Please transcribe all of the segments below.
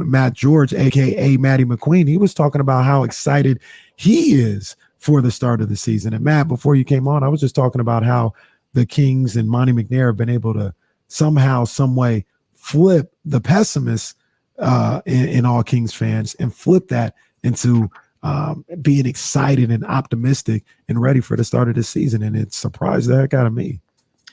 Matt George, aka Matty McQueen, he was talking about how excited he is for the start of the season. And Matt, before you came on, I was just talking about how the Kings and Monty McNair have been able to somehow, some way flip the pessimists in all Kings fans and flip that into being excited and optimistic and ready for the start of the season. And it surprised the heck out of me.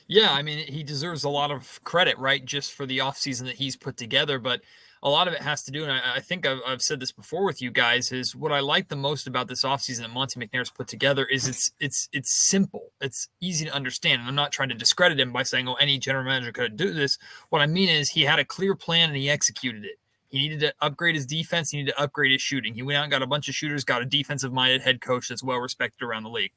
Yeah, I mean, he deserves a lot of credit, right, just for the offseason that he's put together. But a lot of it has to do, and I think I've said this before with you guys, is what I like the most about this offseason that Monty McNair's put together is it's simple. It's easy to understand. And I'm not trying to discredit him by saying, oh, any general manager could do this. What I mean is he had a clear plan and he executed it. He needed to upgrade his defense. He needed to upgrade his shooting. He went out and got a bunch of shooters, got a defensive-minded head coach that's well-respected around the league.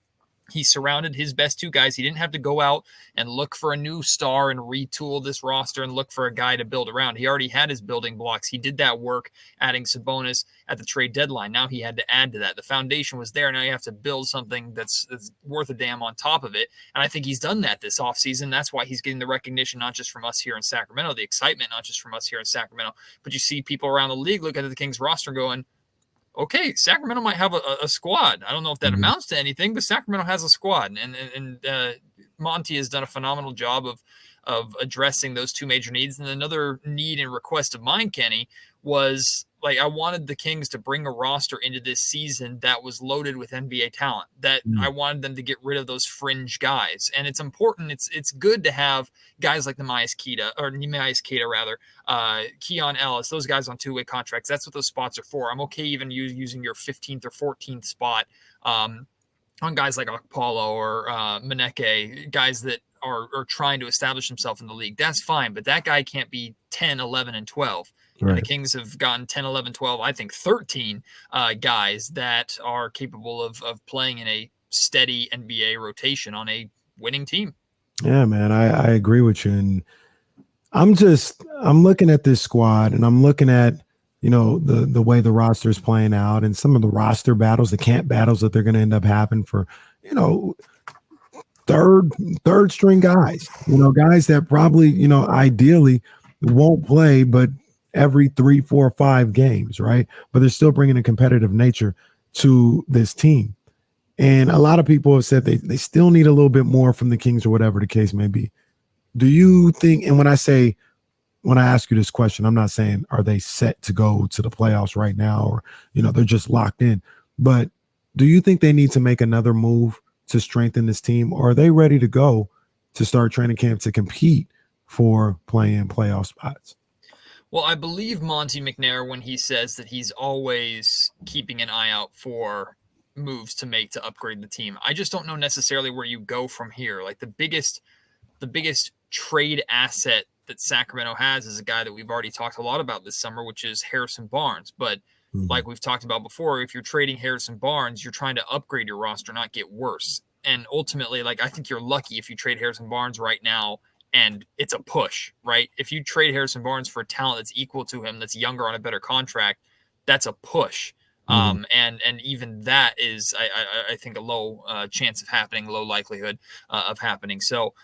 He surrounded his best two guys. He didn't have to go out and look for a new star and retool this roster and look for a guy to build around. He already had his building blocks. He did that work, adding Sabonis at the trade deadline. Now he had to add to that. The foundation was there. Now you have to build something that's worth a damn on top of it. And I think he's done that this offseason. That's why he's getting the recognition, not just from us here in Sacramento, the excitement, not just from us here in Sacramento, but you see people around the league look at the Kings roster going, okay, Sacramento might have a squad. I don't know if that amounts to anything, but Sacramento has a squad. And Monty has done a phenomenal job of addressing those two major needs. And another need and request of mine, Kenny, was like I wanted the Kings to bring a roster into this season that was loaded with NBA talent, that I wanted them to get rid of those fringe guys. And it's important. It's good to have guys like Neemias Queta, Keon Ellis, those guys on two-way contracts. That's what those spots are for. I'm okay even using your 15th or 14th spot on guys like Okpalo or Maneke, guys that are trying to establish himself in the league. That's fine, but that guy can't be 10, 11, and 12. Right. And the Kings have gotten 10, 11, 12, I think 13 guys that are capable of playing in a steady NBA rotation on a winning team. Yeah, man, I agree with you. And I'm looking at this squad and I'm looking at, the way the roster is playing out and some of the roster battles, the camp battles that they're going to end up having for, third string guys, guys that probably, ideally won't play, but every 3, 4, 5 games, right? But they're still bringing a competitive nature to this team. And a lot of people have said they still need a little bit more from the Kings or whatever the case may be. Do you think, and when I ask you this question, I'm not saying are they set to go to the playoffs right now or, they're just locked in. But do you think they need to make another move to strengthen this team, or are they ready to go to start training camp to compete for playing playoff spots? Well, I believe Monty McNair when he says that he's always keeping an eye out for moves to make to upgrade the team. I just don't know necessarily where you go from here. Like the biggest trade asset that Sacramento has is a guy that we've already talked a lot about this summer, which is Harrison Barnes. But like we've talked about before, if you're trading Harrison Barnes, you're trying to upgrade your roster, not get worse. And ultimately, I think you're lucky if you trade Harrison Barnes right now and it's a push, right? If you trade Harrison Barnes for a talent that's equal to him, that's younger on a better contract, that's a push. And even that is, I think, a low chance of happening, low likelihood of happening. So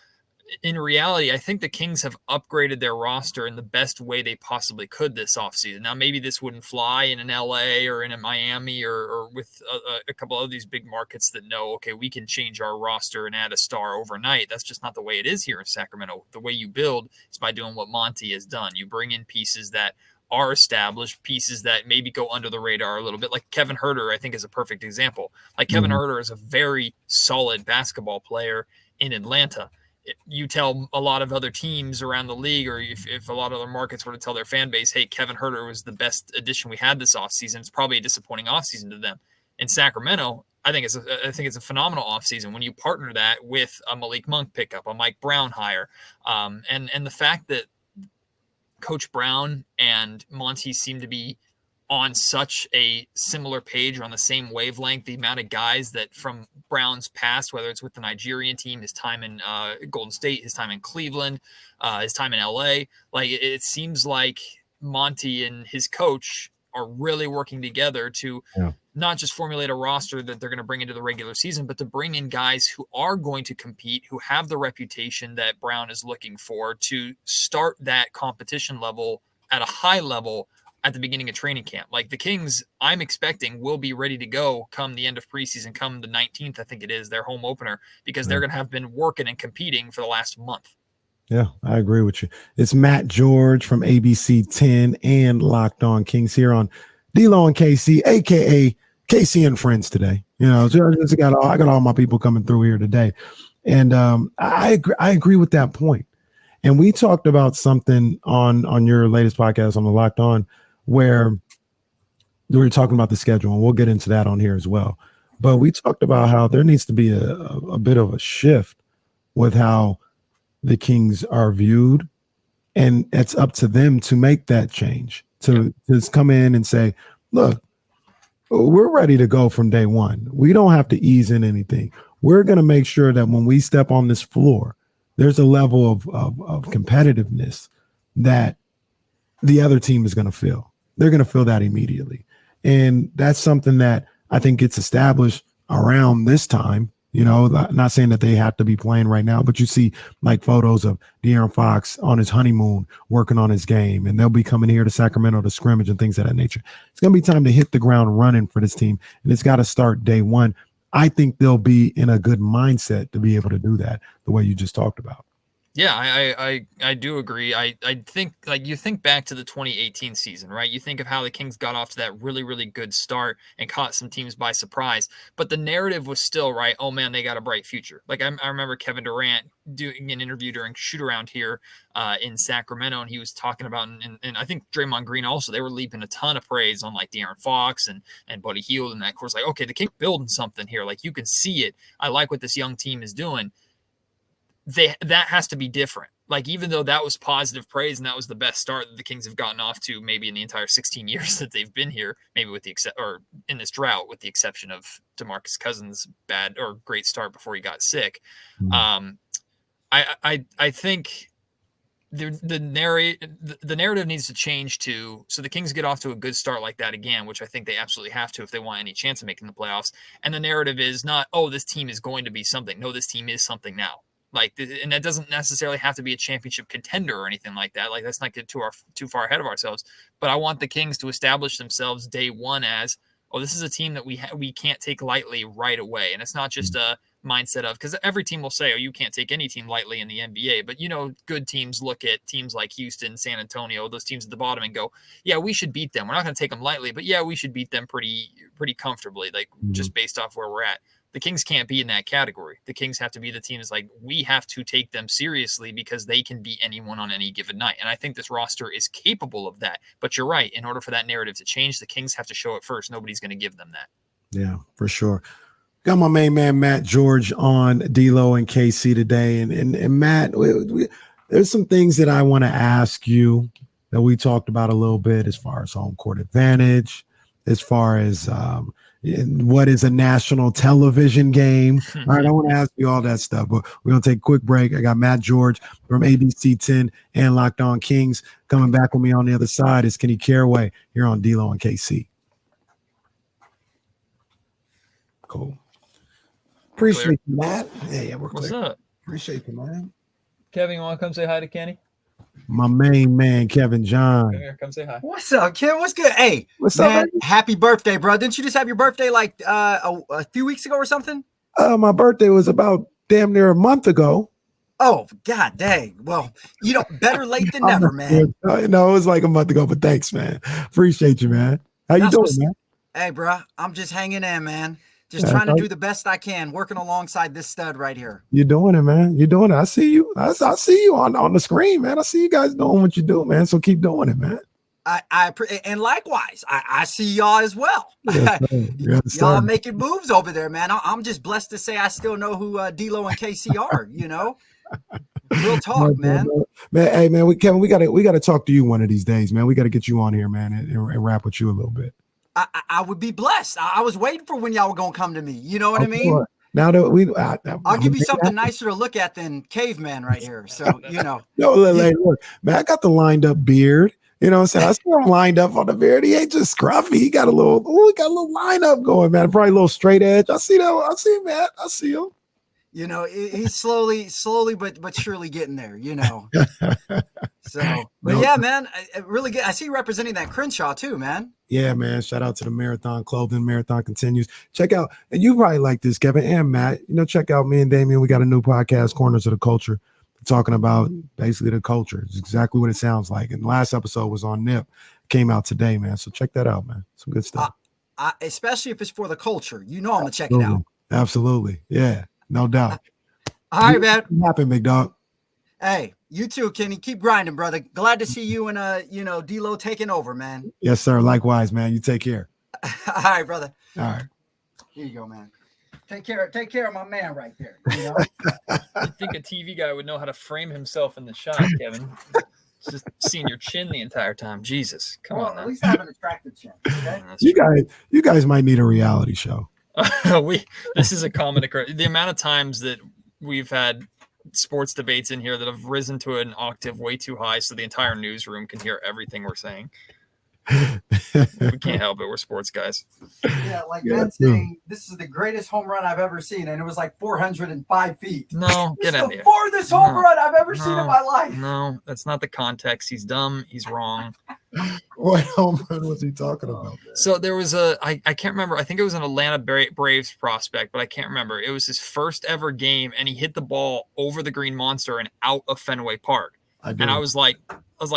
in reality, I think the Kings have upgraded their roster in the best way they possibly could this offseason. Now, maybe this wouldn't fly in an LA or in a Miami or with a couple of these big markets that know, okay, we can change our roster and add a star overnight. That's just not the way it is here in Sacramento. The way you build is by doing what Monty has done. You bring in pieces that are established, pieces that maybe go under the radar a little bit. Like Kevin Huerter, I think, is a perfect example. Like Kevin Huerter is a very solid basketball player in Atlanta. You tell a lot of other teams around the league, or if a lot of other markets were to tell their fan base, hey, Kevin Huerter was the best addition we had this offseason, it's probably a disappointing offseason to them. In Sacramento, I think it's a phenomenal offseason when you partner that with a Malik Monk pickup, a Mike Brown hire, and the fact that Coach Brown and Monty seem to be on such a similar page or on the same wavelength, the amount of guys that from Brown's past, whether it's with the Nigerian team, his time in Golden State, his time in Cleveland, his time in LA, it seems like Monty and his coach are really working together to not just formulate a roster that they're going to bring into the regular season, but to bring in guys who are going to compete, who have the reputation that Brown is looking for to start that competition level at a high level at the beginning of training camp. Like the Kings, I'm expecting will be ready to go come the end of preseason, come the 19th, I think it is, their home opener, because they're going to have been working and competing for the last month. Yeah, I agree with you. It's Matt George from ABC 10 and Locked On Kings here on D-Lo and KC, aka KC and Friends today. I got all my people coming through here today, and I agree with that point. And we talked about something on your latest podcast on the Locked On where we were talking about the schedule, and we'll get into that on here as well. But we talked about how there needs to be a bit of a shift with how the Kings are viewed, and it's up to them to make that change, to just come in and say, look, we're ready to go from day one. We don't have to ease in anything. We're going to make sure that when we step on this floor, there's a level of competitiveness that the other team is going to feel. They're going to feel that immediately. And that's something that I think gets established around this time. Not saying that they have to be playing right now, but you see like photos of De'Aaron Fox on his honeymoon working on his game, and they'll be coming here to Sacramento to scrimmage and things of that nature. It's going to be time to hit the ground running for this team, and it's got to start day one. I think they'll be in a good mindset to be able to do that the way you just talked about. Yeah, I do agree. I think, like, you think back to the 2018 season, right? You think of how the Kings got off to that really, really good start and caught some teams by surprise. But the narrative was still, right, oh, man, they got a bright future. Like, I remember Kevin Durant doing an interview during shoot-around here in Sacramento, and he was talking about, and I think Draymond Green also, they were leaping a ton of praise on, like, De'Aaron Fox and Buddy Hield, and that, of course, like, okay, the Kings building something here. Like, you can see it. I like what this young team is doing. That has to be different. Like, even though that was positive praise and that was the best start that the Kings have gotten off to maybe in the entire 16 years that they've been here, maybe with the or in this drought, with the exception of DeMarcus Cousins' bad or great start before he got sick. I think the narrative needs to change to, so the Kings get off to a good start like that again, which I think they absolutely have to if they want any chance of making the playoffs. And the narrative is not, oh, this team is going to be something. No, this team is something now. Like, and that doesn't necessarily have to be a championship contender or anything like that. Like, let's not get too far ahead of ourselves. But I want the Kings to establish themselves day one as, oh, this is a team that we can't take lightly right away. And it's not just a mindset of, because every team will say, oh, you can't take any team lightly in the NBA. But, good teams look at teams like Houston, San Antonio, those teams at the bottom, and go, yeah, we should beat them. We're not going to take them lightly, but yeah, we should beat them pretty comfortably, like just based off where we're at. The Kings can't be in that category. The Kings have to be the team that's like, we have to take them seriously because they can beat anyone on any given night. And I think this roster is capable of that. But you're right. In order for that narrative to change, the Kings have to show it first. Nobody's going to give them that. Yeah, for sure. Got my main man, Matt George, on D-Lo and KC today. And Matt, there's some things that I want to ask you that we talked about a little bit as far as home court advantage, as far as what is a national television game. All right, I want to ask you all that stuff, but we're going to take a quick break. I got Matt George from ABC 10 and Locked On Kings. Coming back with me on the other side is Kenny Caraway here on D-Lo and KC. Cool. Appreciate you, Matt. Yeah, we're clear. What's up? Appreciate you, man. Kevin, you want to come say hi to Kenny? My main man, Kevin John. Come here, come say hi. What's up, Kim? What's good? Hey, what's man, up, baby? Happy birthday, bro. Didn't you just have your birthday like a few weeks ago or something? My birthday was about damn near a month ago. Oh, God dang. Well, better late than never, man. No, it was like a month ago, but thanks, man. Appreciate you, man. How you doing, man? Hey, bro, I'm just hanging in, man. Just trying to do the best I can, working alongside this stud right here. You're doing it, man. You're doing it. I see you. I see you on the screen, man. I see you guys doing what you do, man. So keep doing it, man. And likewise, I see y'all as well. Yes, y'all making moves over there, man. I'm just blessed to say I still know who D-Lo and KC are. Real talk, man. Man, hey, man, Kevin, we gotta talk to you one of these days, man. We gotta get you on here, man, and rap with you a little bit. I would be blessed. I was waiting for when y'all were gonna come to me. You know what I mean? Now that I'll give you something nicer to look at than caveman right here. So Yo, look, man, I got the lined up beard. You know what I'm saying? I see him lined up on the beard. He ain't just scruffy. He got a little lineup going, man. Probably a little straight edge. I see that. I see him, man. I see him. You know, he's slowly but surely getting there. You know. So, but yeah, man, really good. I see you representing that Crenshaw too, man. Yeah, man. Shout out to the Marathon Clothing. Marathon continues. Check out, and you probably like this, Kevin and Matt. You know, check out me and Damien. We got a new podcast, Corners of the Culture, talking about basically the culture. It's exactly what it sounds like. And the last episode was on Nip. Came out today, man. So check that out, man. Some good stuff. Especially if it's for the culture. You know, I'm gonna check it out. Absolutely. Yeah, no doubt. All right, man. What happened, big dog? Hey, you too, Kenny. Keep grinding, brother. Glad to see you and D-Lo taking over, man. Yes, sir. Likewise, man. You take care. All right, brother. All right. Here you go, man. Take care of my man right there. You know? I think a TV guy would know how to frame himself in the shot, Kevin. Just seeing your chin the entire time. Jesus. Come on. At least I have an attractive chin. Okay? You guys might need a reality show. This is a common occurrence. The amount of times that we've had sports debates in here that have risen to an octave way too high so the entire newsroom can hear everything we're saying. We can't help it. We're sports guys. Yeah, like Ben saying, this is the greatest home run I've ever seen, and it was like 405 feet. No, get in here. The farthest home run I've ever seen in my life. No, that's not the context. He's dumb. He's wrong. What home run was he talking about? So there was I can't remember. I think it was an Atlanta Braves prospect, but I can't remember. It was his first ever game, and he hit the ball over the Green Monster and out of Fenway Park. And I was like,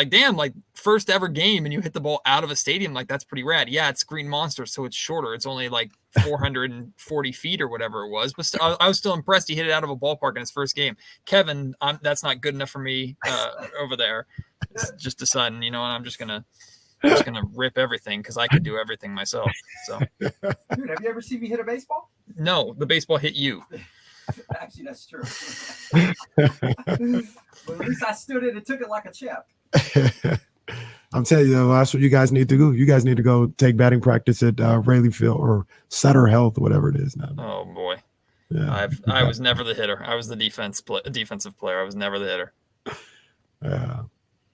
damn, like first ever game and you hit the ball out of a stadium. Like that's pretty rad. Yeah. It's Green Monster. So it's shorter. It's only like 440 feet or whatever it was, but I was still impressed. He hit it out of a ballpark in his first game. Kevin, that's not good enough for me over there. It's just deciding, and I'm just going to rip everything because I could do everything myself. So, dude, have you ever seen me hit a baseball? No, the baseball hit you. Actually, that's true. But at least I stood it and took it like a chip. I'm telling you, that's what you guys need to do. You guys need to go take batting practice at Rayleigh Field or Sutter Health, whatever it is now. Oh boy, yeah. I was never the hitter. I was the defensive player. I was never the hitter. Yeah,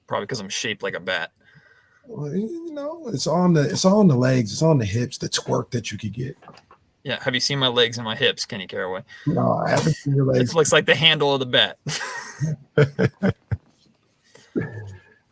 probably because I'm shaped like a bat. Well, it's on the legs, it's on the hips, the twerk that you could get. Yeah, have you seen my legs and my hips, Kenny Caraway? No, I haven't seen your legs. It looks like the handle of the bat.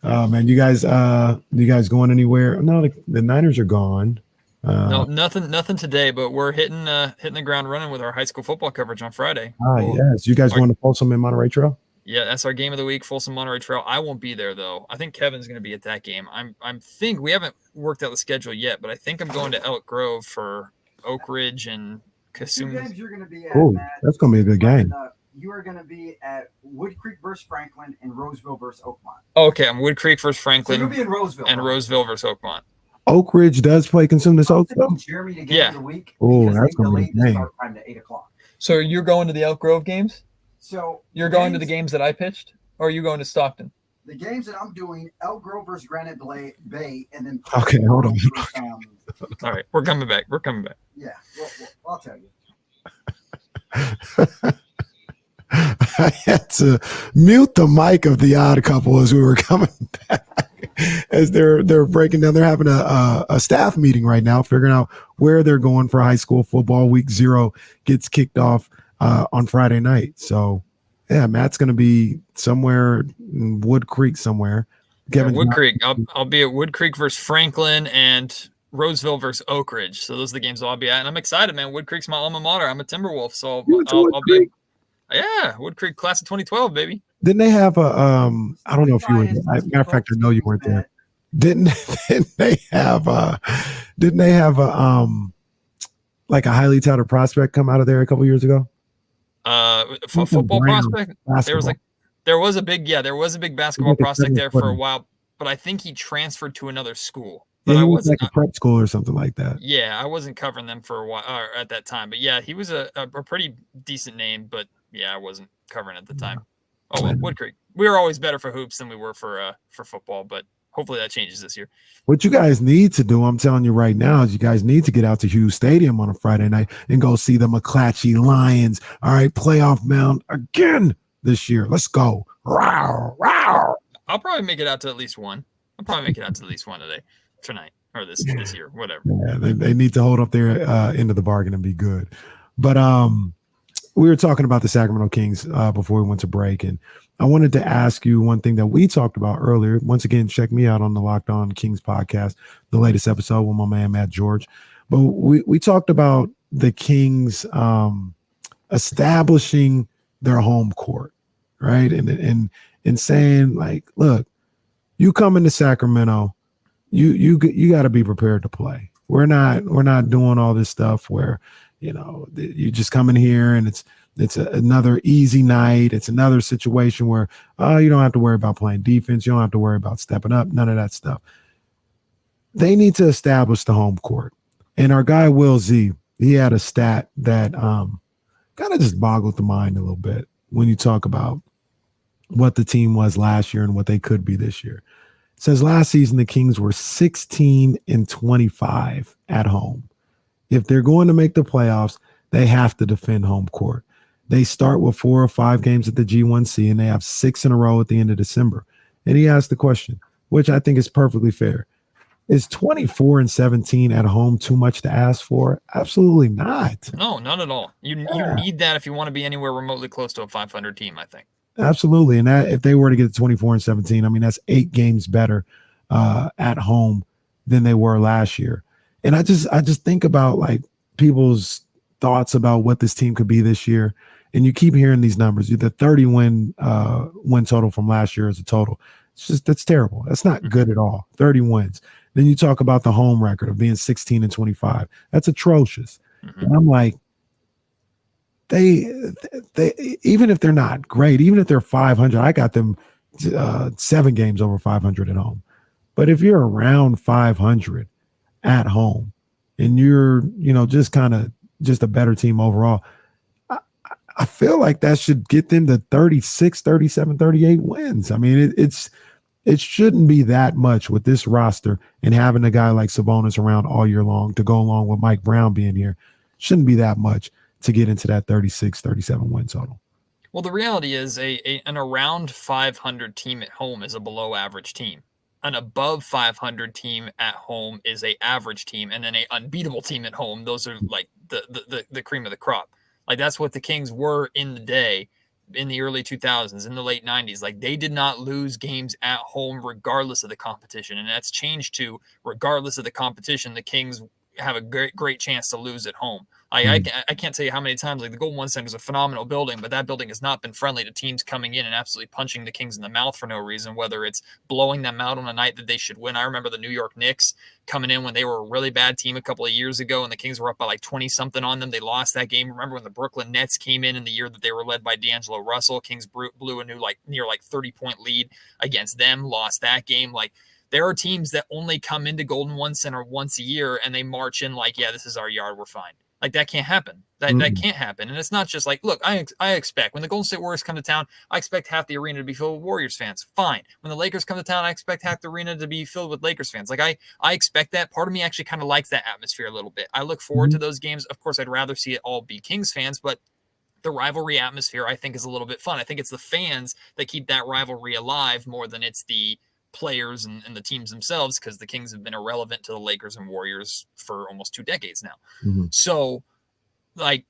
Oh man, you guys going anywhere? No, the Niners are gone. No, nothing today, but we're hitting the ground running with our high school football coverage on Friday. Yes. You guys going to Folsom in Monterey Trail? Yeah, that's our game of the week, Folsom Monterey Trail. I won't be there though. I think Kevin's going to be at that game. I think we haven't worked out the schedule yet, but I think I'm going to Elk Grove for Oak Ridge and Kasum. 2 games you're going to be at. Oh, that's going to be a good game. You are going to be at Wood Creek versus Franklin and Roseville versus Oakmont. Okay, I'm Wood Creek versus Franklin. So you'll be in Roseville. And Roseville versus Oakmont. Oak Ridge does play Consumnes Oak though? Jeremy to get of the week. Oh, that's going to be the start time to 8 o'clock. So you're going to the Elk Grove games? So you're going to the games that I pitched? Or are you going to Stockton? The games that I'm doing, Elk Grove versus Granite Bay, and then okay, hold on. All right, we're coming back. Yeah, I'll tell you. I had to mute the mic of the Odd Couple as we were coming back. As they're breaking down, they're having a staff meeting right now, figuring out where they're going for high school football. Week 0 gets kicked off on Friday night. So yeah, Matt's going to be somewhere in Wood Creek somewhere. Kevin, Wood Creek. I'll be at Wood Creek versus Franklin and Roseville versus Oak Ridge. So those are the games I'll be at, and I'm excited, man. Wood Creek's my alma mater. I'm a Timberwolf, so I'll be. Yeah, Wood Creek, class of 2012, baby. Didn't they have a? I don't know if you were. Matter of fact, I know you weren't there. Didn't they have a? Like a highly touted prospect come out of there a couple years ago? Football prospect. There was a big basketball prospect there for a while, but I think he transferred to another school. But I wasn't like a prep school or something like that. Yeah, I wasn't covering them for a while at that time. But yeah, he was a pretty decent name. But yeah, I wasn't covering at the time. Oh well, Wood Creek. We were always better for hoops than we were for football. But hopefully that changes this year. What you guys need to do, I'm telling you right now, is you guys need to get out to Hughes Stadium on a Friday night and go see the McClatchy Lions. All right, playoff mound again this year. Let's go. Rawr, rawr. I'll probably make it out to at least one. Tonight or this year, whatever. Yeah, they need to hold up their end of the bargain and be good. But we were talking about the Sacramento Kings before we went to break, and I wanted to ask you one thing that we talked about earlier. Once again, check me out on the Locked On Kings podcast, the latest episode with my man Matt George. But we talked about the Kings establishing their home court, right? And saying like, look, you come into Sacramento, you got to be prepared to play. We're not doing all this stuff where, you just come in here and it's another easy night. It's another situation where you don't have to worry about playing defense. You don't have to worry about stepping up. None of that stuff. They need to establish the home court. And our guy Will Z, he had a stat that kind of just boggled the mind a little bit when you talk about what the team was last year and what they could be this year. It says last season the Kings were 16-25 at home. If they're going to make the playoffs, they have to defend home court. They start with 4 or 5 games at the G1C, and they have 6 in a row at the end of December. And he asked the question, which I think is perfectly fair. Is 24-17 at home too much to ask for? Absolutely not. No, not at all. You need that if you want to be anywhere remotely close to a 500 team, I think. Absolutely. And that if they were to get to 24-17, I mean, that's 8 games better at home than they were last year. And I just think about like people's thoughts about what this team could be this year. And you keep hearing these numbers. The 30 win total from last year as a total. That's terrible. That's not good at all. 30 wins. Then you talk about the home record of being 16-25. That's atrocious. Mm-hmm. And I'm like, they even if they're not great, even if they're 500, I got them 7 games over 500 at home. But if you're around 500 at home and you're, just kind of just a better team overall, I feel like that should get them to 36, 37, 38 wins. I mean, it shouldn't be that much with this roster and having a guy like Sabonis around all year long to go along with Mike Brown being here. Shouldn't be that much to get into that 36, 37 win total. Well, the reality is an around 500 team at home is a below average team. An above 500 team at home is a average team, and then a unbeatable team at home. Those are like the cream of the crop. Like that's what the Kings were in the day, in the early 2000s, in the late 90s. Like they did not lose games at home regardless of the competition, and that's changed to regardless of the competition, the Kings have a great chance to lose at home. I can't tell you how many times, like the Golden One Center is a phenomenal building, but that building has not been friendly to teams coming in and absolutely punching the Kings in the mouth for no reason, whether it's blowing them out on a night that they should win. I remember the New York Knicks coming in when they were a really bad team a couple of years ago, and the Kings were up by like 20-something on them. They lost that game. Remember when the Brooklyn Nets came in the year that they were led by D'Angelo Russell? Kings blew a new near 30-point lead against them, lost that game. Like, there are teams that only come into Golden One Center once a year and they march in like, yeah, this is our yard, we're fine. Like that can't happen. That can't happen. And it's not just like, look, I expect when the Golden State Warriors come to town, I expect half the arena to be filled with Warriors fans. Fine. When the Lakers come to town, I expect half the arena to be filled with Lakers fans. Like I expect that. Part of me actually kind of likes that atmosphere a little bit. I look forward to those games. Of course, I'd rather see it all be Kings fans, but the rivalry atmosphere I think is a little bit fun. I think it's the fans that keep that rivalry alive more than it's the players and the teams themselves, because the Kings have been irrelevant to the Lakers and Warriors for almost 2 decades now. Mm-hmm. So, like,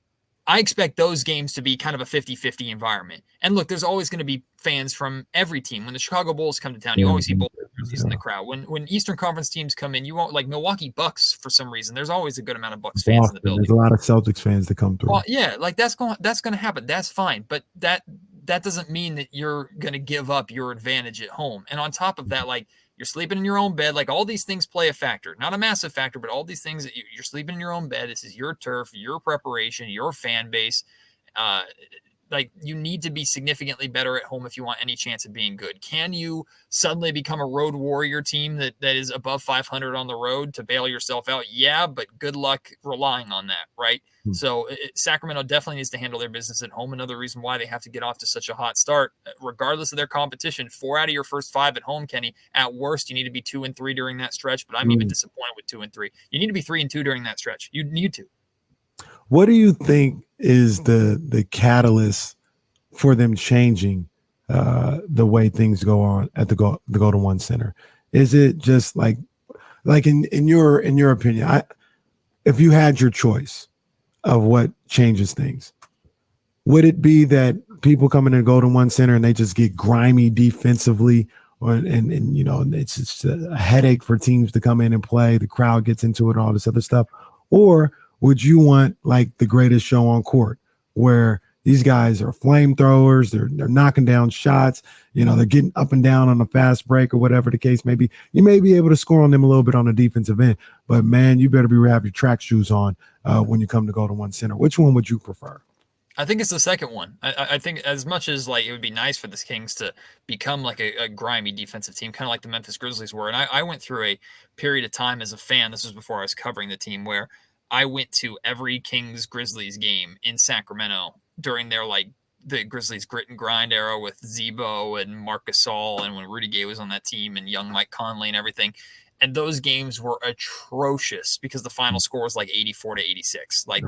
I expect those games to be kind of a 50-50 environment. And look, there's always going to be fans from every team. When the Chicago Bulls come to town, you always see Bulls jerseys in the crowd. When Eastern Conference teams come in, you won't, like Milwaukee Bucks for some reason. There's always a good amount of Bucks fans in the building. There's a lot of Celtics fans that come through. Well, yeah, like that's going to happen. That's fine. But that doesn't mean that you're going to give up your advantage at home. And on top of that, like, you're sleeping in your own bed. Like, all these things play a factor, not a massive factor, but all these things that you're sleeping in your own bed. This is your turf, your preparation, your fan base. Like, you need to be significantly better at home if you want any chance of being good. Can you suddenly become a road warrior team that is above 500 on the road to bail yourself out? Yeah, but good luck relying on that, right? Mm-hmm. So Sacramento definitely needs to handle their business at home. Another reason why they have to get off to such a hot start, regardless of their competition. 4 out of your first 5 at home, Kenny. At worst, you need to be 2-3 during that stretch, but I'm even disappointed with 2-3. You need to be 3-2 during that stretch. You need to. What do you think is the catalyst for them changing the way things go on at the Golden One Center? Is it just like in your opinion, if you had your choice of what changes things, would it be that people come in and go to one center and they just get grimy defensively, or and it's just a headache for teams to come in and play? The crowd gets into it, all this other stuff. Or would you want like the greatest show on court, where these guys are flamethrowers, they're knocking down shots, they're getting up and down on a fast break or whatever the case may be. You may be able to score on them a little bit on the defensive end, but man, you better have your track shoes on when you come to go to one center. Which one would you prefer? I think it's the second one. I think as much as like it would be nice for the Kings to become like a grimy defensive team, kind of like the Memphis Grizzlies were. And I went through a period of time as a fan. This was before I was covering the team, where I went to every Kings Grizzlies game in Sacramento during their like the Grizzlies grit and grind era with Zebo and Marc Gasol, and when Rudy Gay was on that team, and young Mike Conley and everything. And those games were atrocious because the final score was like 84-86. Like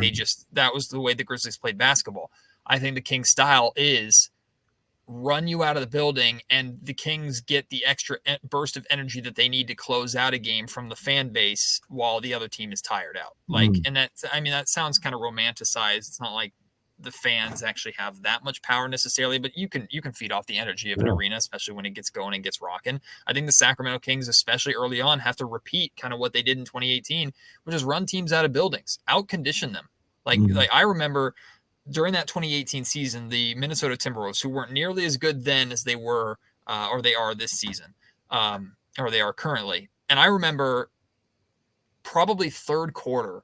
that was the way the Grizzlies played basketball. I think the Kings style is run you out of the building, and the Kings get the extra burst of energy that they need to close out a game from the fan base while the other team is tired out. And that sounds kind of romanticized. It's not like the fans actually have that much power necessarily, but you can feed off the energy of an arena, especially when it gets going and gets rocking. I think the Sacramento Kings, especially early on, have to repeat kind of what they did in 2018, which is run teams out of buildings, out condition them. Like I remember during that 2018 season, the Minnesota Timberwolves, who weren't nearly as good then as they were or they are this season, or they are currently. And I remember probably third quarter,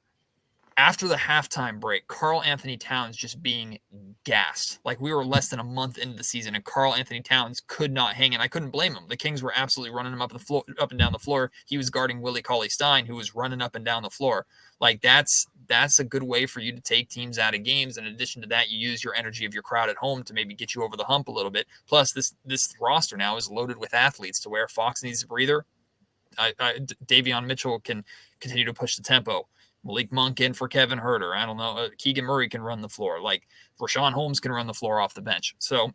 after the halftime break, Karl Anthony Towns just being gassed. Like we were less than a month into the season, and Karl Anthony Towns could not hang, and I couldn't blame him. The Kings were absolutely running him up and down the floor. He was guarding Willie Cauley-Stein, who was running up and down the floor. Like that's a good way for you to take teams out of games. In addition to that, you use your energy of your crowd at home to maybe get you over the hump a little bit. Plus, this roster now is loaded with athletes to where Fox needs a breather. Davion Mitchell can continue to push the tempo. Malik Monk in for Kevin Huerter. I don't know. Keegan Murray can run the floor. Like Rashawn Holmes can run the floor off the bench. So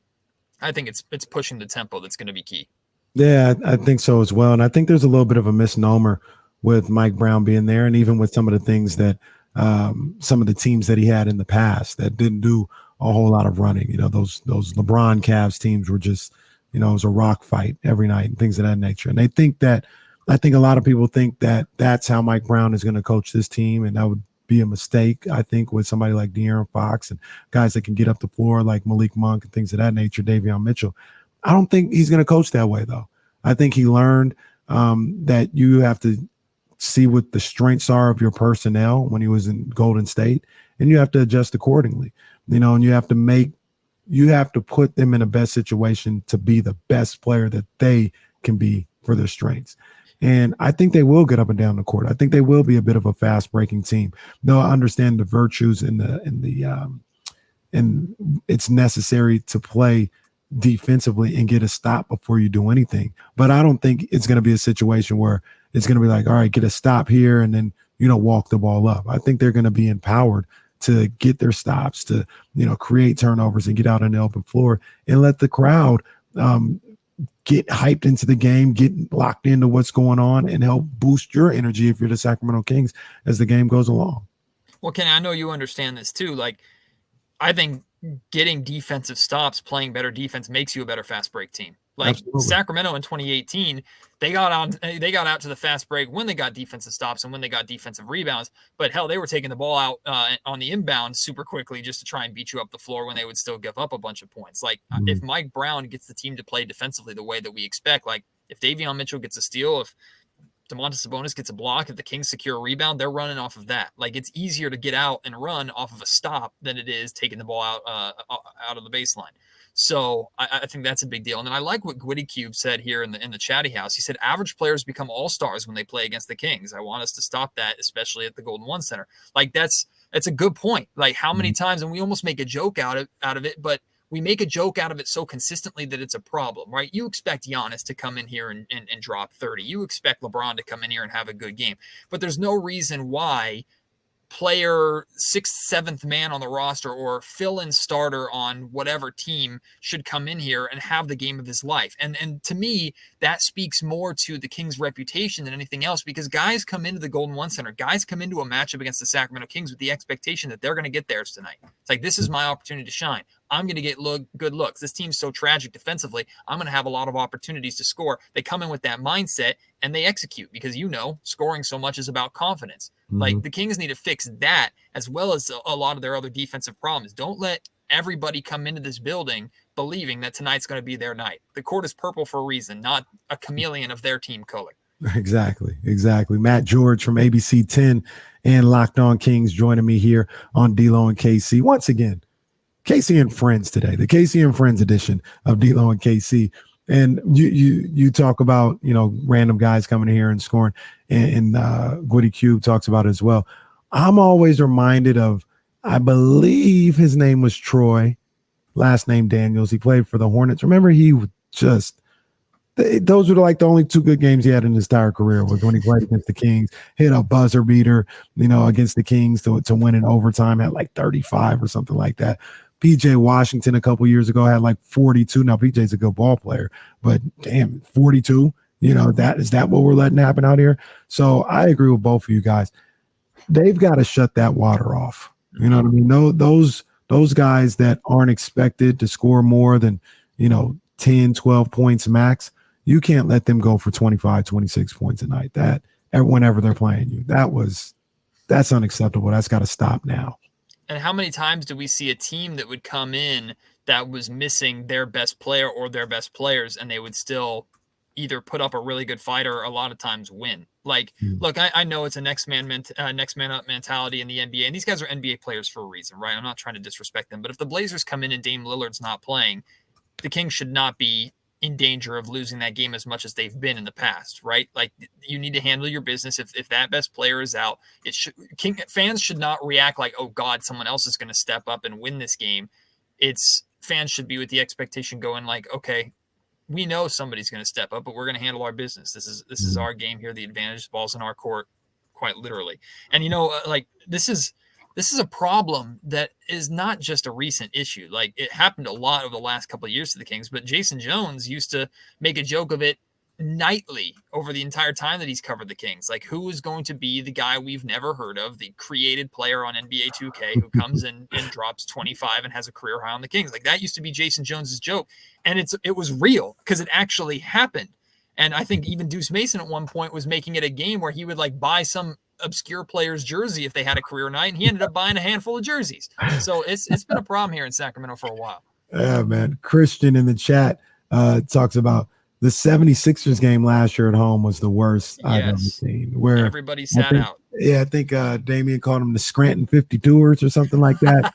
I think it's pushing the tempo that's going to be key. Yeah, I think so as well. And I think there's a little bit of a misnomer with Mike Brown being there, and even with some of the things that some of the teams that he had in the past that didn't do a whole lot of running. Those LeBron Cavs teams were just, it was a rock fight every night and things of that nature. And I think a lot of people think that that's how Mike Brown is going to coach this team, and that would be a mistake, I think, with somebody like De'Aaron Fox and guys that can get up the floor like Malik Monk and things of that nature, Davion Mitchell. I don't think he's going to coach that way, though. I think he learned that you have to see what the strengths are of your personnel when he was in Golden State, and you have to adjust accordingly, and you have to put them in the best situation to be the best player that they can be for their strengths. And I think they will get up and down the court. I think they will be a bit of a fast breaking team. They'll understand the virtues and it's necessary to play defensively and get a stop before you do anything. But I don't think it's going to be a situation where it's going to be like, all right, get a stop here and then, walk the ball up. I think they're going to be empowered to get their stops, to, create turnovers and get out on the open floor and let the crowd get hyped into the game, get locked into what's going on, and help boost your energy if you're the Sacramento Kings as the game goes along. Well, Kenny, I know you understand this too. Like, I think getting defensive stops, playing better defense makes you a better fast break team. Like Absolutely. Sacramento in 2018, they got out to the fast break when they got defensive stops and when they got defensive rebounds. But hell, they were taking the ball out on the inbound super quickly just to try and beat you up the floor when they would still give up a bunch of points. Like if Mike Brown gets the team to play defensively the way that we expect, like if Davion Mitchell gets a steal, if Domantas Sabonis gets a block, if the Kings secure a rebound, they're running off of that. Like it's easier to get out and run off of a stop than it is taking the ball out of the baseline. So I think that's a big deal. And then I like what Gwitty Cube said here in the chatty house. He said, average players become all-stars when they play against the Kings. I want us to stop that, especially at the Golden One Center. Like that's a good point. Like how many times, and we almost make a joke out of it, but we make a joke out of it so consistently that it's a problem, right? You expect Giannis to come in here and drop 30. You expect LeBron to come in here and have a good game. But there's no reason why player 6th, 7th man on the roster or fill-in starter on whatever team should come in here and have the game of his life. And to me, that speaks more to the Kings' reputation than anything else, because guys come into the Golden One Center, guys come into a matchup against the Sacramento Kings with the expectation that they're going to get theirs tonight. It's like, this is my opportunity to shine. I'm going to get good looks. This team's so tragic defensively. I'm going to have a lot of opportunities to score. They come in with that mindset and they execute, because, scoring so much is about confidence. Mm-hmm. Like, the Kings need to fix that as well as a lot of their other defensive problems. Don't let everybody come into this building believing that tonight's going to be their night. The court is purple for a reason, not a chameleon of their team color. Exactly. Matt George from ABC 10 and Locked On Kings joining me here on D-Lo and KC. Once again, KC and Friends today, the KC and Friends edition of D-Lo and KC. And you talk about, random guys coming in here and scoring, and Woody Cube talks about it as well. I'm always reminded of, I believe his name was Troy, last name Daniels. He played for the Hornets. Remember, those were like the only 2 good games he had in his entire career, was when he played against the Kings, hit a buzzer beater, against the Kings to win in overtime at like 35 or something like that. PJ Washington a couple years ago had like 42. Now PJ's a good ball player, but damn, 42. Is that what we're letting happen out here? So I agree with both of you guys. They've got to shut that water off. You know what I mean? No, those guys that aren't expected to score more than 10, 12 points max, you can't let them go for 25, 26 points a night. That whenever they're playing you, that's unacceptable. That's got to stop now. And how many times do we see a team that would come in that was missing their best player or their best players, and they would still either put up a really good fight or a lot of times win? Like, look, I know it's a next man up mentality in the NBA, and these guys are NBA players for a reason, right? I'm not trying to disrespect them, but if the Blazers come in and Dame Lillard's not playing, the Kings should not be in danger of losing that game as much as they've been in the past, right? Like, you need to handle your business. If that best player is out, fans should not react like, oh God, someone else is going to step up and win this game. Fans should be with the expectation going like, okay, we know somebody's going to step up, but we're going to handle our business. This is our game here. The advantage, ball's in our court, quite literally. And this is a problem that is not just a recent issue. Like, it happened a lot over the last couple of years to the Kings, but Jason Jones used to make a joke of it nightly over the entire time that he's covered the Kings. Like, who is going to be the guy we've never heard of, the created player on NBA 2K who comes in and drops 25 and has a career high on the Kings? Like, that used to be Jason Jones's joke. And it was real because it actually happened. And I think even Deuce Mason at one point was making it a game where he would like buy some obscure player's jersey if they had a career night, and he ended up buying a handful of jerseys. So it's been a problem here in Sacramento for a while. Yeah, man. Christian in the chat talks about the 76ers game last year at home was the worst I've ever seen. Where everybody sat out. Yeah, I think Damian called them the Scranton 52ers or something like that.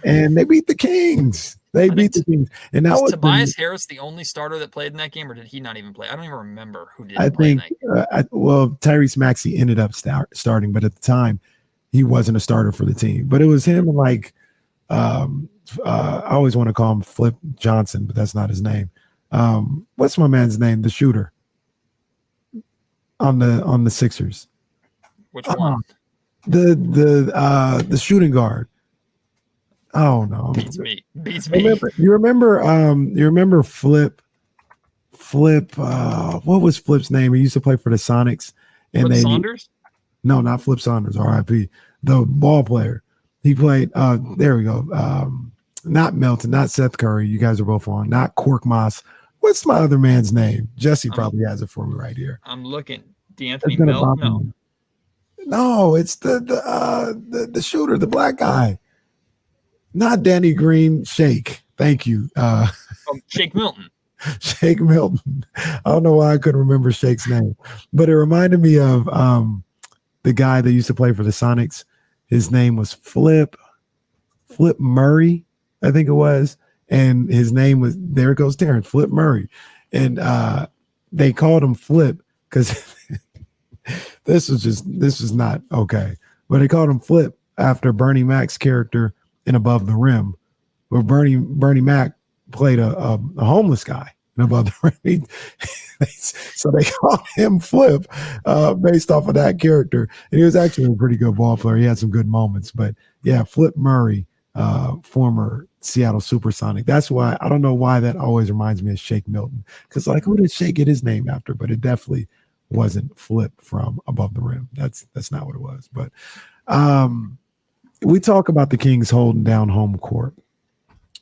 And they beat the Kings. They beat the Kings. And that was Tobias Harris the only starter that played in that game, or did he not even play? I don't even remember who didn't play in that game. Tyrese Maxey ended up starting, but at the time he wasn't a starter for the team. But it was him and I always want to call him Flip Johnson, but that's not his name. What's my man's name? The shooter on the Sixers. Which one? The shooting guard. Oh no. Beats me. You remember Flip, what was Flip's name? He used to play for the Sonics. And Flip Saunders? No, not Flip Saunders, RIP. The ball player. He played there we go. Not Melton, not Seth Curry. You guys are both on. Not Cork Moss. What's my other man's name? Jesse probably has it for me right here. I'm looking. DeAnthony Melton. No, it's the shooter, the black guy. Not Danny Green. Shake. Thank you. Shake Milton. Shake Milton. I don't know why I couldn't remember Shake's name, but it reminded me of the guy that used to play for the Sonics. His name was Flip Murray, I think it was. And his name was, there it goes, Terrence, Flip Murray. And they called him Flip because this was not okay. But they called him Flip after Bernie Mac's character in Above the Rim, where Bernie Mac played a homeless guy. and above the rim. So they called him Flip based off of that character. And he was actually a pretty good ball player. He had some good moments. But yeah, Flip Murray, former Seattle Supersonic. That's why I don't know why that always reminds me of Shake Milton. Because like, who did Shake get his name after? But it definitely wasn't Flip from above the rim. That's not what it was. But we talk about the Kings holding down home court.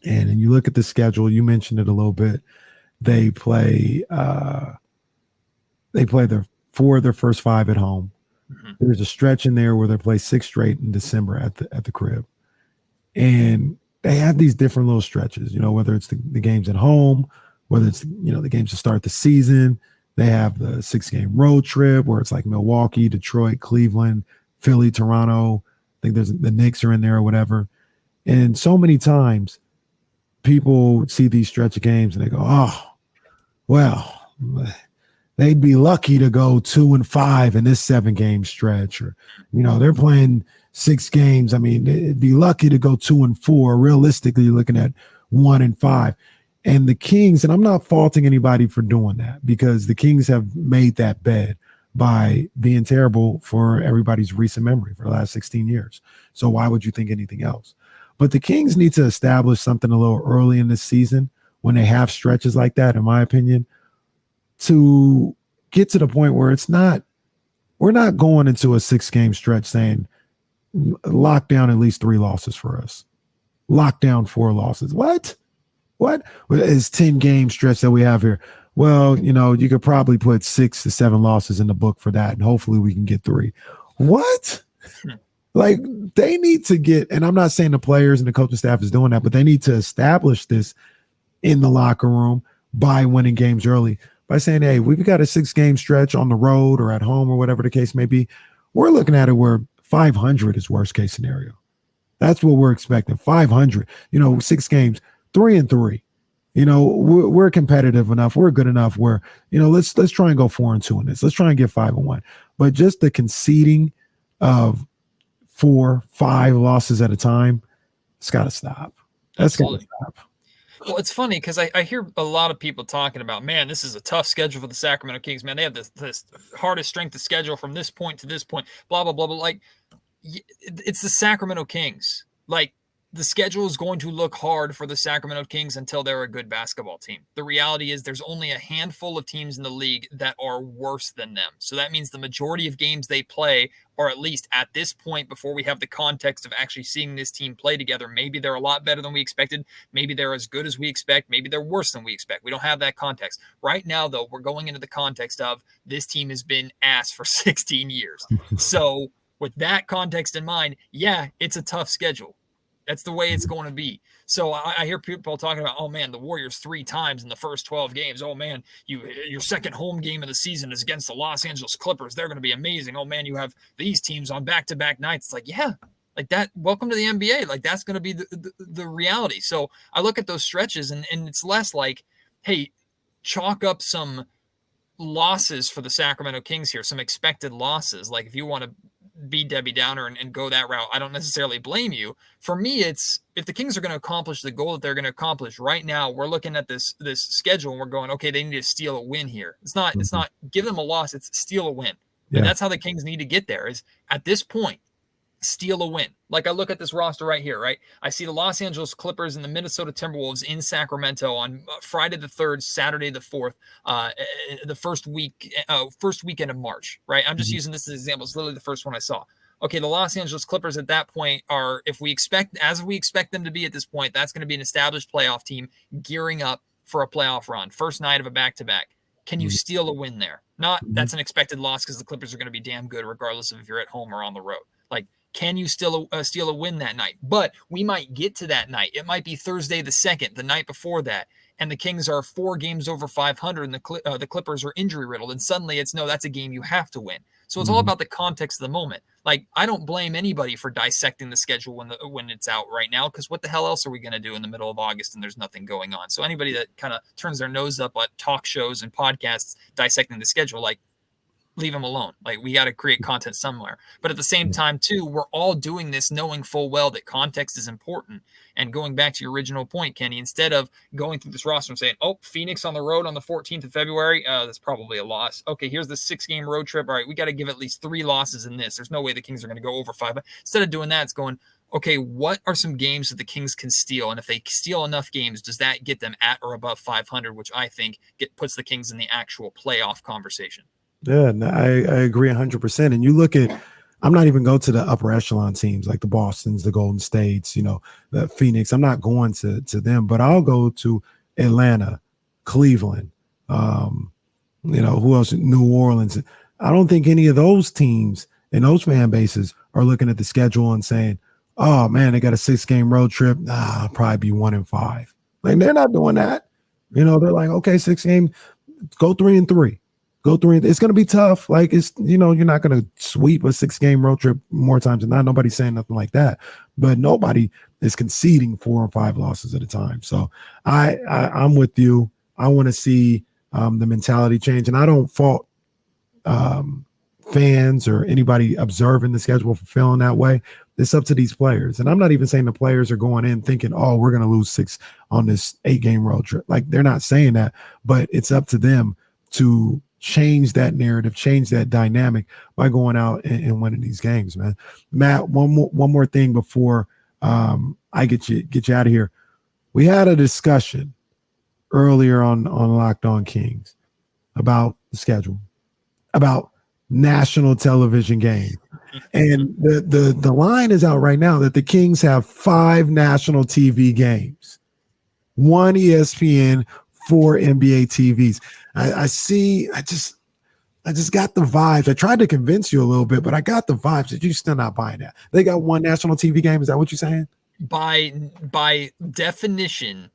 And you look at the schedule, you mentioned it a little bit. They play their 4 of their first 5 at home. Mm-hmm. There's a stretch in there where they play 6 straight in December at the crib. And they have these different little stretches, whether it's the games at home, whether it's, the games to start the season. They have the 6-game road trip where it's like Milwaukee, Detroit, Cleveland, Philly, Toronto. I think there's the Knicks are in there or whatever. And so many times people see these stretch of games and they go, oh, well, they'd be lucky to go 2-5 in this 7-game stretch. Or, they're playing 6 games. I mean, they'd be lucky to go 2-4. Realistically, you're looking at 1-5. And the Kings, and I'm not faulting anybody for doing that because the Kings have made that bed by being terrible for everybody's recent memory for the last 16 years. So why would you think anything else? But the Kings need to establish something a little early in the season when they have stretches like that, in my opinion, to get to the point where we're not going into a 6-game stretch saying lock down at least 3 losses for us. Lock down 4 losses. What is 10-game stretch that we have here? Well, you could probably put 6 to 7 losses in the book for that, and hopefully we can get 3. What? Like, they need to get, and I'm not saying the players and the coaching staff is doing that, but they need to establish this in the locker room by winning games early, by saying, hey, we've got a 6-game stretch on the road or at home or whatever the case may be. We're looking at it where 500 is worst case scenario. That's what we're expecting. 500, 6 games, 3-3. We're competitive enough. We're good enough where, let's try and go 4-2 in this. Let's try and get 5-1. But just the conceding of 4, 5 losses at a time, it's got to stop. That's got to stop. Well, it's funny because I hear a lot of people talking about, man, this is a tough schedule for the Sacramento Kings. Man, they have this hardest strength of schedule from this point to this point, blah, blah, blah, blah. Like, it's the Sacramento Kings. Like, the schedule is going to look hard for the Sacramento Kings until they're a good basketball team. The reality is there's only a handful of teams in the league that are worse than them. So that means the majority of games they play are, at least at this point, before we have the context of actually seeing this team play together, maybe they're a lot better than we expected. Maybe they're as good as we expect. Maybe they're worse than we expect. We don't have that context. Right now, though, we're going into the context of this team has been ass for 16 years. So with that context in mind, yeah, it's a tough schedule. That's the way it's going to be. So I hear people talking about, oh, man, the Warriors 3 times in the first 12 games. Oh, man, your second home game of the season is against the Los Angeles Clippers. They're going to be amazing. Oh, man, you have these teams on back-to-back nights. It's like, yeah, like that. Welcome to the NBA. Like, that's going to be the reality. So I look at those stretches, and it's less like, hey, chalk up some losses for the Sacramento Kings here, some expected losses. Like, if you want to be Debbie Downer and go that route, I don't necessarily blame you. For me, it's if the Kings are going to accomplish the goal that they're going to accomplish right now, we're looking at this schedule and we're going, okay, they need to steal a win here. It's not give them a loss, it's steal a win. Yeah. And that's how the Kings need to get there, is at this point, steal a win. Like, I look at this roster right here, right? I see the Los Angeles Clippers and the Minnesota Timberwolves in Sacramento on Friday the 3rd, Saturday the 4th, the first weekend of March, right? I'm just using this as an example. It's literally the first one I saw. Okay, the Los Angeles Clippers at that point are, as we expect them to be at this point, that's going to be an established playoff team gearing up for a playoff run. First night of a back-to-back. Can you steal a win there? Not that's an expected loss because the Clippers are going to be damn good regardless of if you're at home or on the road. Like, can you still steal a win that night? But we might get to that night. It might be Thursday the 2nd, the night before that, and the Kings are 4 games over 500 and the Clippers are injury riddled, and suddenly that's a game you have to win. So it's all about the context of the moment. Like, I don't blame anybody for dissecting the schedule when it's out right now, because what the hell else are we going to do in the middle of August and there's nothing going on? So anybody that kind of turns their nose up at talk shows and podcasts dissecting the schedule, like, leave them alone. Like, we got to create content somewhere. But at the same time, too, we're all doing this knowing full well that context is important. And going back to your original point, Kenny, instead of going through this roster and saying, oh, Phoenix on the road on the 14th of February, that's probably a loss. Okay, here's the 6-game road trip. All right, we got to give at least 3 losses in this. There's no way the Kings are going to go over 5. But instead of doing that, it's going, okay, what are some games that the Kings can steal? And if they steal enough games, does that get them at or above 500, which I think puts the Kings in the actual playoff conversation? Yeah, no, I agree 100%. And you look at, I'm not even going to the upper echelon teams like the Bostons, the Golden States, the Phoenix. I'm not going to them, but I'll go to Atlanta, Cleveland, who else? New Orleans. I don't think any of those teams and those fan bases are looking at the schedule and saying, oh man, they got a 6-game road trip. I'll probably be 1-5. Like, they're not doing that. They're like, okay, 6 game, go 3-3. Go 3. It's going to be tough. Like, it's, you're not going to sweep a 6-game road trip more times than not. Nobody's saying nothing like that, but nobody is conceding 4 or 5 losses at a time. So I'm with you. I want to see the mentality change, and I don't fault fans or anybody observing the schedule for feeling that way. It's up to these players. And I'm not even saying the players are going in thinking, oh, we're going to lose 6 on this 8-game road trip. Like, they're not saying that, but it's up to them to change that narrative, change that dynamic by going out and winning these games, man. Matt, one more thing before I get you out of here. We had a discussion earlier on Locked On Kings about the schedule, about national television games. And the line is out right now that the Kings have 5 national TV games, 1 ESPN, 4 NBA TVs. I just got the vibes. I tried to convince you a little bit, but I got the vibes that you're still not buying that. They got 1 national TV game. Is that what you're saying? By definition,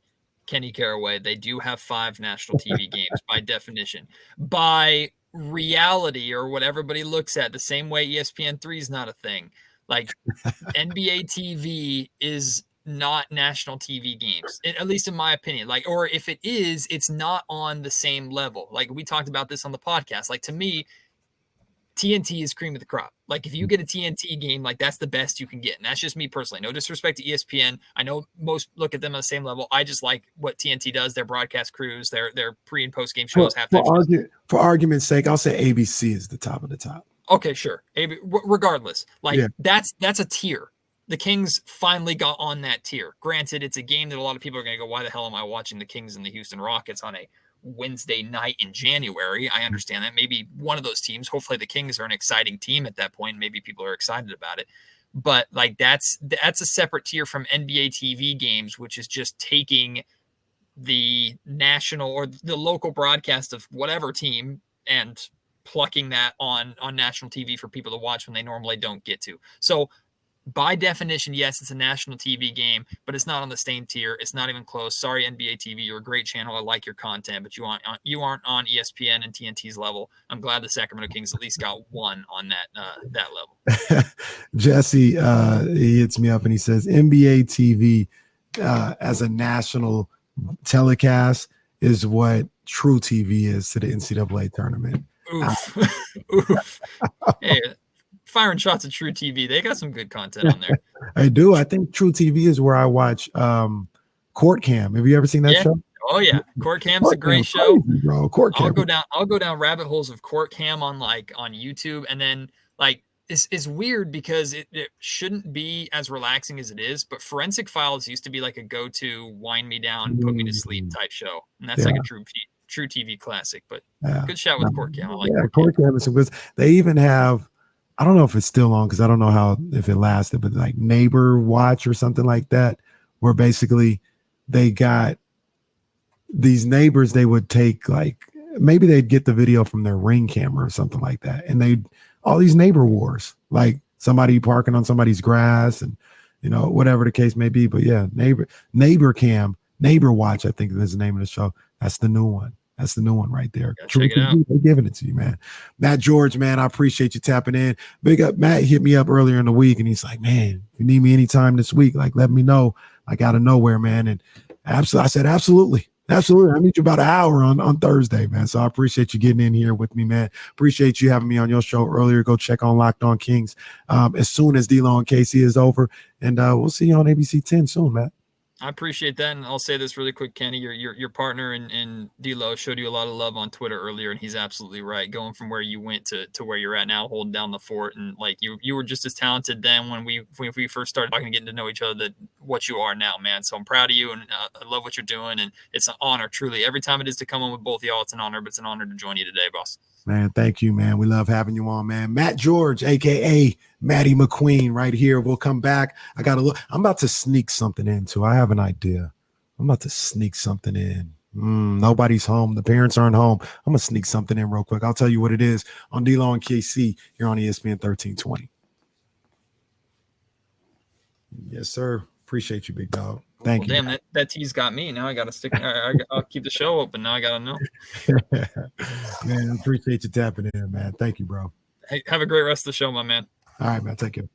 Kenny Caraway, they do have 5 national TV games by definition. By reality, or what everybody looks at, the same way ESPN3 is not a thing. Like, NBA TV is not national TV games, at least in my opinion. Like, or if it is, it's not on the same level. Like, we talked about this on the podcast. Like, to me, TNT is cream of the crop. Like, if you get a TNT game, like, that's the best you can get. And that's just me personally. No disrespect to ESPN. I know most look at them on the same level. I just like what TNT does, their broadcast crews, their pre and post game shows. For argument's sake, I'll say ABC is the top of the top. Okay, sure. Regardless, like, that's a tier. The Kings finally got on that tier. Granted, it's a game that a lot of people are going to go, why the hell am I watching the Kings and the Houston Rockets on a Wednesday night in January? I understand that. Maybe one of those teams, hopefully the Kings are an exciting team at that point. Maybe people are excited about it. But, like, that's a separate tier from NBA TV games, which is just taking the national or the local broadcast of whatever team and plucking that on national TV for people to watch when they normally don't get to. So, by definition, yes, it's a national TV game, but it's not on the same tier. It's not even close. Sorry, NBA TV, you're a great channel. I like your content, but you aren't on ESPN and TNT's level. I'm glad the Sacramento Kings at least got 1 on that level. Jesse, he hits me up and he says NBA TV as a national telecast is what True TV is to the NCAA tournament. Oof. Oof. Hey, firing shots at True TV. They got some good content on there. I do. I think True TV is where I watch Court Cam. Have you ever seen that show? Oh yeah, Court Cam's a great show. Crazy, bro. Court Cam. I'll go down rabbit holes of Court Cam on YouTube, and then, like, it's weird because it shouldn't be as relaxing as it is, but Forensic Files used to be like a go-to wind me down, put me to sleep type show, and that's like a true TV classic. But good shout with Court Cam. I like Court Cam is good. They even have, I don't know if it's still on because I don't know if it lasted, but like Neighbor Watch or something like that, where basically they got these neighbors. They would take, like, maybe they'd get the video from their Ring camera or something like that, and all these neighbor wars, like somebody parking on somebody's grass and whatever the case may be. But yeah, Neighbor Cam, Neighbor Watch, I think is the name of the show. That's the new one. That's the new one right there. Check it out. They're giving it to you, man. Matt George, man, I appreciate you tapping in. Big up. Matt hit me up earlier in the week, and he's like, man, if you need me anytime this week, like, let me know. Like, out of nowhere, man. And absolutely, I said, absolutely. Absolutely. I need you about an hour on Thursday, man. So I appreciate you getting in here with me, man. Appreciate you having me on your show earlier. Go check on Locked On Kings as soon as D-Lo and Casey is over. And we'll see you on ABC 10 soon, man. I appreciate that, and I'll say this really quick, Kenny. Your partner in D-Lo showed you a lot of love on Twitter earlier, and he's absolutely right. Going from where you went to where you're at now, holding down the fort, and like you were just as talented then when we first started talking, getting to know each other, that what you are now, man. So I'm proud of you, and I love what you're doing, and it's an honor, truly. Every time it is to come on with both of y'all, it's an honor. But it's an honor to join you today, boss. Man, thank you, man. We love having you on, man. Matt George, a.k.a. Matty McQueen, right here. We'll come back. I got to look. I'm about to sneak something in, too. I have an idea. I'm about to sneak something in. Nobody's home. The parents aren't home. I'm going to sneak something in real quick. I'll tell you what it is on D-Lo and KC here on ESPN 1320. Yes, sir. Appreciate you, big dog. Thank you. Damn, that tease got me. Now I got to stick. I'll keep the show open. Now I got to know. Man, appreciate you tapping in, man. Thank you, bro. Hey, have a great rest of the show, my man. All right, man. Take care.